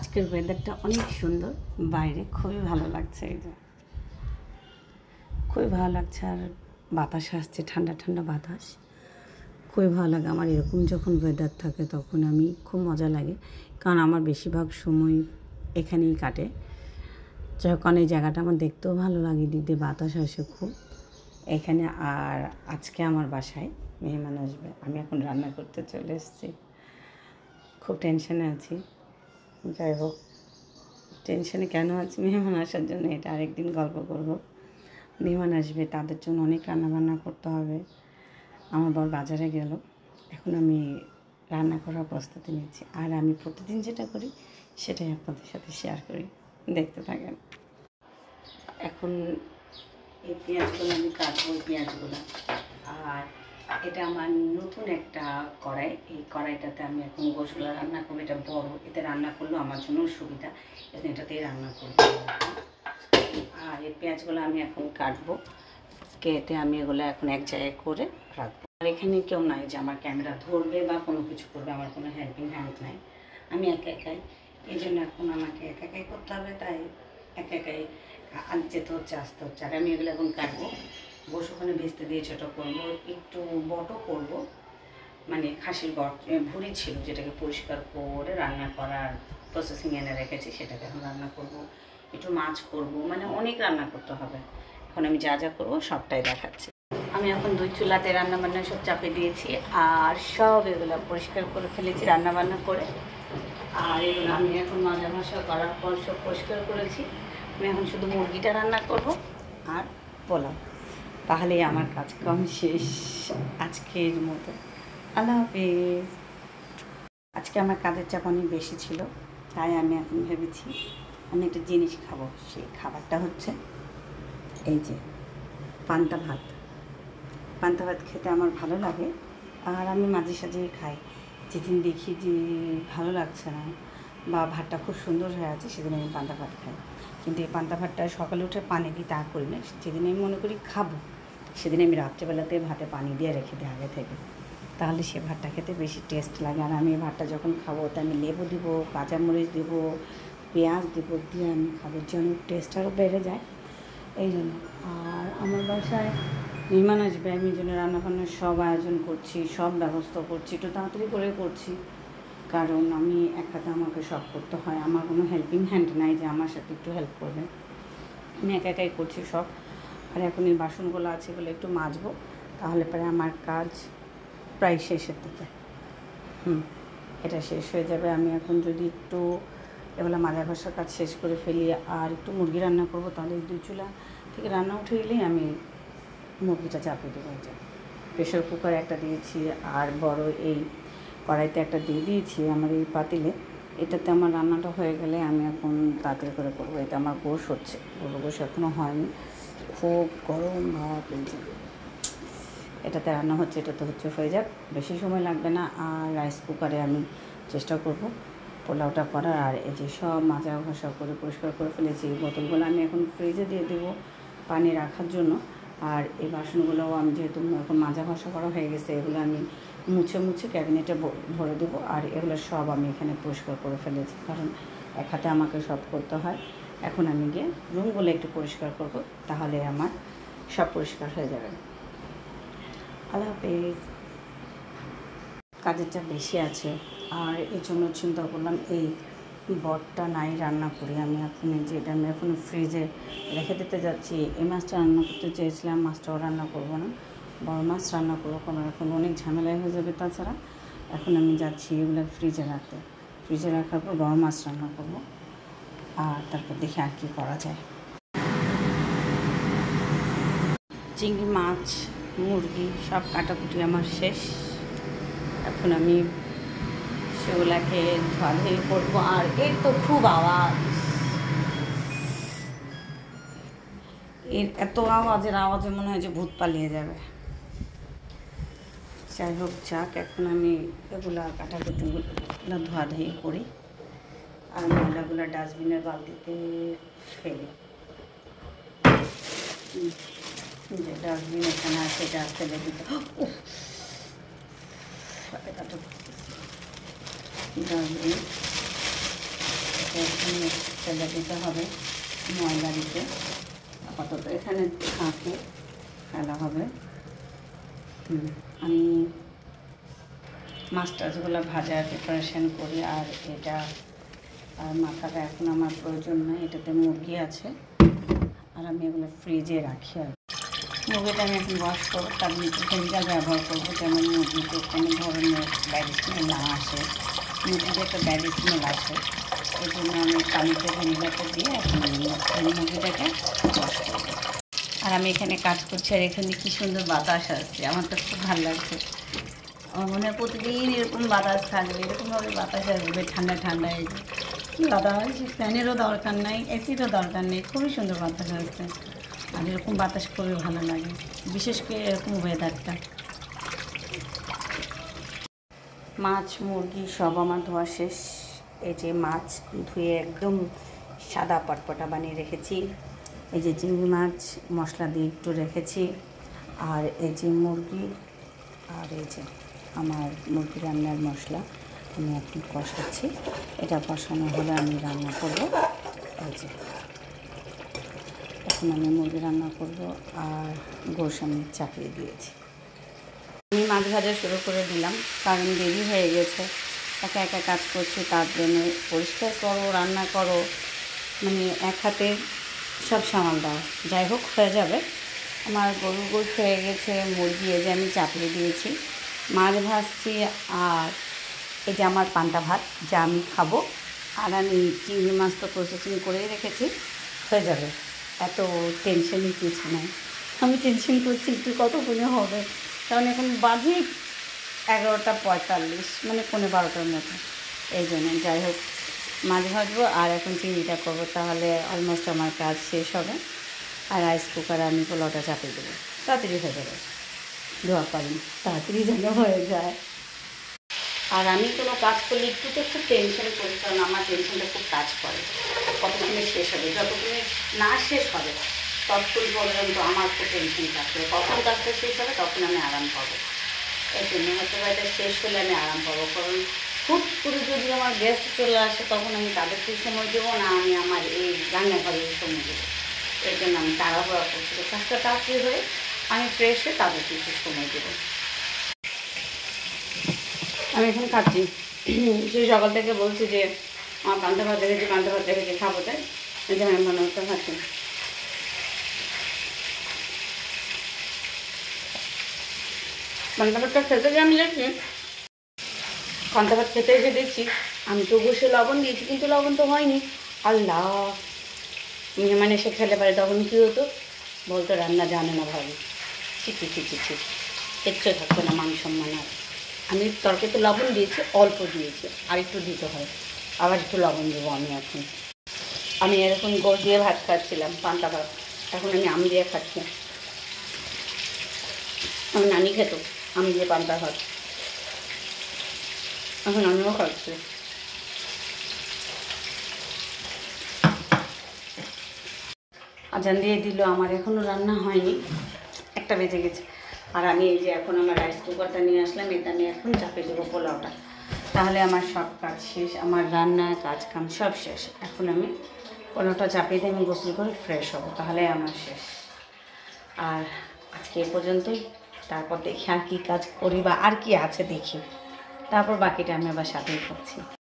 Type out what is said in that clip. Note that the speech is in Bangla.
আজকের ওয়েদারটা অনেক সুন্দর, বাইরে খুবই ভালো লাগছে। এই যে খুবই ভালো লাগছে, আর বাতাস আসছে, ঠান্ডা ঠান্ডা বাতাস, খুবই ভালো লাগে। আমার এরকম যখন ওয়েদার থাকে তখন আমি খুব মজা লাগে, কারণ আমার বেশিরভাগ সময় এখানেই কাটে। যখন এই জায়গাটা আমার দেখতেও ভালো লাগে, দিক দিয়ে বাতাস আসে খুব এখানে। আর আজকে আমার বাসায় মেহমান আসবে, আমি এখন রান্না করতে চলে এসেছি। খুব টেনশনে আছি, যাই হোক টেনশনে কেন আছি মেহমান আসার জন্য এটা আরেকদিন গল্প করব। মেহমান আসবে, তাদের জন্য অনেক রান্নাবান্না করতে হবে। আমার বর বাজারে গেল, এখন আমি রান্না করার প্রস্তুতি নিচ্ছি। আর আমি প্রতিদিন যেটা করি সেটাই আপনাদের সাথে শেয়ার করি, দেখতে থাকেন। এখন এই পেঁয়াজগুলো আমি কাটবো, পেঁয়াজগুলো। আর এটা আমার নতুন একটা কড়াই, এই কড়াইটাতে আমি এখন গোশগুলো রান্না করবো। এটা বড়, এতে রান্না করলেও আমার জন্য সুবিধা, এটাতেই রান্না করবো। আর এই পেঁয়াজগুলো আমি এখন কাটবো, কেটে আমি এগুলো এখন এক জায়গায় করে রাখবো। আর এখানে কেউ নাই যে আমার ক্যামেরা ধরবে বা কোনো কিছু করবে, আমার কোনো হেল্পিং হ্যান্ড নাই, আমি একা একাই। এই জন্য এখন আমাকে একা একাই করতে হবে, তাই একা একাই যেতে হচ্ছে, আসতে হচ্ছে। আর আমি এগুলো এখন কাটবো, বসে ওখানে ভেজতে দিয়ে ছোটো করবো, একটু বটও করবো, মানে খাসির ভুঁড়ি ছিল যেটাকে পরিষ্কার করে রান্না করার প্রসেসিং এনে রেখেছি, সেটাকে এখন রান্না করব। একটু মাছ করব, মানে অনেক রান্না করতে হবে। এখন আমি যা যা করবো সবটাই দেখাচ্ছি। আমি এখন 2 চুলাতে রান্নাবান্না সব চাপে দিয়েছি, আর সব এগুলো পরিষ্কার করে ফেলেছি রান্নাবান্না করে। আর এগুলো আমি এখন মাজা মশা করার পর সব পরিষ্কার করেছি। আমি এখন শুধু মুরগিটা রান্না করব আর পোলাও, তাহলেই আমার কাজ কম শেষ আজকের মতো। আল্লাহ হাফিজ। আজকে আমার কাজের চাপ অনেক বেশি ছিল, তাই আমি এখন ভেবেছি আমি একটা জিনিস খাবো। সেই খাবারটা হচ্ছে এই যে পান্তা ভাত। পান্তা ভাত খেতে আমার ভালো লাগে, আর আমি মাঝে সাঝেই খাই। যেদিন দেখি যে ভালো লাগছে না বা ভাতটা খুব সুন্দর হয়ে আছে, সেদিন আমি পান্তা ভাত খাই। কিন্তু এই পান্তা ভাতটা সকালে উঠে পানি দিই তা করি না, যেদিন আমি মনে করি খাবো সেদিন আমি রাত্রেবেলাতে ভাতে পানি দিয়ে রেখে দিই আগে থেকে, তাহলে সে ভাতটা খেতে বেশি টেস্ট লাগে। আর আমি ভাতটা যখন খাবো ওতে আমি লেবু দিব, কাঁচামরিচ দিব, পেঁয়াজ দিব, দিয়ে আমি খাবো, যেন টেস্ট আরও বেড়ে যায় এই জন্য। আর আমার বাসায় মেহমান আসবে, আমি এই জন্য রান্নাবান্নার সব আয়োজন করছি, সব ব্যবস্থা করছি, একটু তাড়াতাড়ি করে করছি, কারণ আমি এক হাতে আমাকে সব করতে হয়। আমার কোনো হেল্পিং হ্যান্ড নাই যে আমার সাথে একটু হেল্প করবে, আমি একা একাই করছি সব। আর এখন এই বাসনগুলো আছে, এগুলো একটু মাজবো, তাহলে পরে আমার কাজ প্রায় শেষের দিকে। এটা শেষ হয়ে যাবে। আমি এখন যদি একটু এগুলো মাজা ঘষার কাজ শেষ করে ফেলি আর একটু মুরগি রান্না করব, তাহলে এই 2 চুলা থেকে রান্না উঠে গেলেই আমি মুরগিটা চাপিয়ে দেবো। যা প্রেশার কুকার একটা দিয়েছি, আর বড় এই কড়াইতে একটা দিয়ে দিয়েছি আমার এই পাতিলে। এটাতে আমার রান্নাটা হয়ে গেলে আমি এখন তাড়াতাড়ি করে করবো। এটা আমার গোশ হচ্ছে, গরু গোশ এখনও হয়নি, খুব গরম ভাব এই যে এটাতে রান্না হচ্ছে। এটাতে হচ্ছে, হয়ে যাক, বেশি সময় লাগবে না। আর রাইস কুকারে আমি চেষ্টা করব পোলাওটা করার। আর এই যে সব মাজা ঘষা করে পরিষ্কার করে ফেলেছি, এই বোতলগুলো আমি এখন ফ্রিজে দিয়ে দেবো পানি রাখার জন্য। আর এই বাসনগুলোও আমি যেহেতু এখন মাজা ঘষা করা হয়ে গেছে, এগুলো আমি মুছে মুছে ক্যাবিনেটে ভরে দেবো। আর এগুলো সব আমি এখানে পরিষ্কার করে ফেলেছি, কারণ এক হাতে আমাকে সব করতে হয়। এখন আমি গিয়ে রুমগুলো একটু পরিষ্কার করব, তাহলে আমার সব পরিষ্কার হয়ে যাবে। আল্লাহ হাফিজ। কাজের চাপ বেশি আছে, আর এই জন্য চিন্তা করলাম এই বটটা নাই, রান্না করি। আমি এখন যে এটা আমি এখন ফ্রিজে রেখে দিতে যাচ্ছি। এই মাছটা রান্না করতে চেয়েছিলাম, মাছটাও রান্না করবো না, বড় মাছ রান্না করবো, কারণ এখন অনেক ঝামেলাই হয়ে যাবে। তাছাড়া এখন আমি যাচ্ছি এগুলো ফ্রিজে রাখতে, ফ্রিজে রাখার পর বড় মাছ রান্না করবো, আর তারপর দেখি আর কী করা যায়। চিংড়ি মাছ, মুরগি সব কাটাকুটি আমার শেষ। এখন আমি সেগুলাকে ধোয়াধুয়ি করবো। আর এর তো খুব আওয়াজ, এর এত আওয়াজে মনে হয় যে ভূত পালিয়ে যাবে। যাই হোক, যাক, এখন আমি এগুলা কাটাকুটিগুলো ধোয়াধুয়ি করি, আর ময়লাগুলো ডাস্টবিনের বালতিতে ফেলি। যে ডাস্টবিন এখানে আছে, এটা ফেলে দিতে ডাস্টবিন এটাকে এখানে ফেলে দিতে হবে, ময়লা দিতে। আপাতত এখানে থাকে, ফেলা হবে। আমি মাছ টাছগুলো ভাজার প্রিপারেশান করি। আর এটা আর মাথাটা এখন আমার প্রয়োজন নয়, এটাতে মুরগি আছে আর আমি এগুলো ফ্রিজে রাখি। আর মুরগিটা আমি এখন ওয়াশ করবো, তার মধ্যে ভিনেগার ব্যবহার করবো, যেন মুরগিতে কোনো ধরনের ব্যাড স্মেল না আসে। মুরগিতে একটা ব্যাড স্মেল আসে, এই জন্য আমি পানিতে ভিনেগারটা দিয়ে এখন মুরগিটাকে ওয়াশ করবো। আর আমি এখানে কাজ করছি, আর এখানে কী সুন্দর বাতাস আসছে, আমার তো খুব ভালো লাগছে। আমার মনে হয় প্রতিদিন এরকম বাতাস থাকবে, এরকমভাবে বাতাস আসবে ঠান্ডা ঠান্ডায়। কী বাতাস, ফ্যানেরও দরকার নাই, এসিরও দরকার নেই, খুবই সুন্দর বাতাস আসছে। আর এরকম বাতাস খুবই ভালো লাগে, বিশেষ করে এরকম ওয়েদারটা। মাছ মুরগি সব আমার ধোয়া শেষ। এই যে মাছ ধুয়ে একদম সাদা পটপটা বানিয়ে রেখেছি। এই যে চিংড়ি মাছ মশলা দিয়ে একটু রেখেছি। আর এই যে মুরগি, আর এই যে আমার মুরগি রান্নার মশলা আমি এখন কষাচ্ছি। এটা কষানো হলে আমি রান্না করব। এই যে এখন আমি মুরগি রান্না করব। আর গোশ আমি চাপিয়ে দিয়েছি। আমি মাছ ভাজা শুরু করে দিলাম, কারণ দেরি হয়ে গেছে। একা একা কাজ করছি, তার জন্য পরিষ্কার করো, রান্না করো, মানে এক হাতে সব সামাল দাও। যাই হোক, হয়ে যাবে। আমার গরুর গোশ হয়ে গেছে, মুরগি এই যে আমি চাপিয়ে দিয়েছি, মাছ ভাজছি। আর এই যে আমার পান্তা ভাত, যা আমি খাবো। আর আমি চিংড়ি মাছ তো প্রসেসিং করেই রেখেছি, হয়ে যাবে। এত টেনশনই কিছু নাই। আমি টেনশন করছি একটু কতক্ষণে হবে, কারণ এখন বাজে 11:45, মানে 11:15 মতো। এই জন্য যাই হোক, মাছ ভাজবো আর এখন চিংড়িটা করবো, তাহলে অলমোস্ট আমার কাজ শেষ হবে। আর রাইস কুকারে আমি পোলাওটা চাপিয়ে দেবো, তাড়াতাড়ি হয়ে যাবে। দোয়া করেন তাড়াতাড়ি যেন হয়ে যায়। আর আমি কোনো কাজ করলে একটু তো খুব টেনশনে করি, কারণ আমার টেনশনটা খুব কাজ করে। কতক্ষণে শেষ হবে, যতক্ষণে না শেষ হবে ততক্ষণ পর্যন্ত আমার খুব টেনশন কাজ করে। কখন কাজটা শেষ হবে তখন আমি আরাম পাবো। এই জন্য হয়তো এটা শেষ হলে আমি আরাম পাবো, কারণ হুট করে যদি আমার গেস্ট চলে আসে তখন আমি তাদেরকে সময় দেবো না, আমি আমার এই রান্নাঘরে সময় দেবো। এর জন্য আমি তাড়াহুড়া করছি, কাজটা তাড়াতাড়ি হয়ে আমি ফ্রেশ হয়ে তাদেরকে একটু সময় দেবো। আমি এখন খাচ্ছি। সেই সকাল থেকে বলছি যে আমার পান্তা ভাত দেখেছি, পান্তা ভাত দেখেছি, খাবো, তাই এই যে আমি বানাতে খাচ্ছি। পান্তা ভাতটা খেতে যে আমি দেখছি, পান্তা ভাত খেতে এসে দেখছি আমি তো বসে লবণ দিয়েছি, কিন্তু লবণ তো হয়নি। আল্লাহ, মেহমান এসে খেলে পারে তখন কী হতো বলতো, রান্না জানে না ভাবি। চিচি চিচি চিচি, কিচ্ছু থাকতো না মান সম্মান। আর আমি তরকারিতে লবণ দিয়েছি, অল্প দিয়েছি, আর একটু দিতে হয়, আবার একটু লবণ দেবো। আমি এরকম গোশ দিয়ে ভাত খাচ্ছিলাম, পান্তা ভাত, এখন আমি আম দিয়ে খাচ্ছি। আমার নানি খেত আম দিয়ে পান্তা ভাত, এখন আমিও খাচ্ছি। আজান দিয়ে দিল, আমার এখনও রান্না হয়নি, 1টা বেজে গেছে। আর আমি এই যে এখন আমার রাইস কুকারটা নিয়ে আসলাম, এটা আমি এখন চাপিয়ে দেবো পোলাওটা, তাহলে আমার সব কাজ শেষ। আমার রান্না কাজ কাম সব শেষ। এখন আমি পোলাওটা চাপিয়ে দিয়ে আমি গোসল করে ফ্রেশ হবো, তাহলে আমার শেষ। আর আজকে এ পর্যন্তই, তারপর দেখি আর কী কাজ করি বা আর কি আছে দেখি, তারপর বাকিটা আমি আবার সাথেই করছি।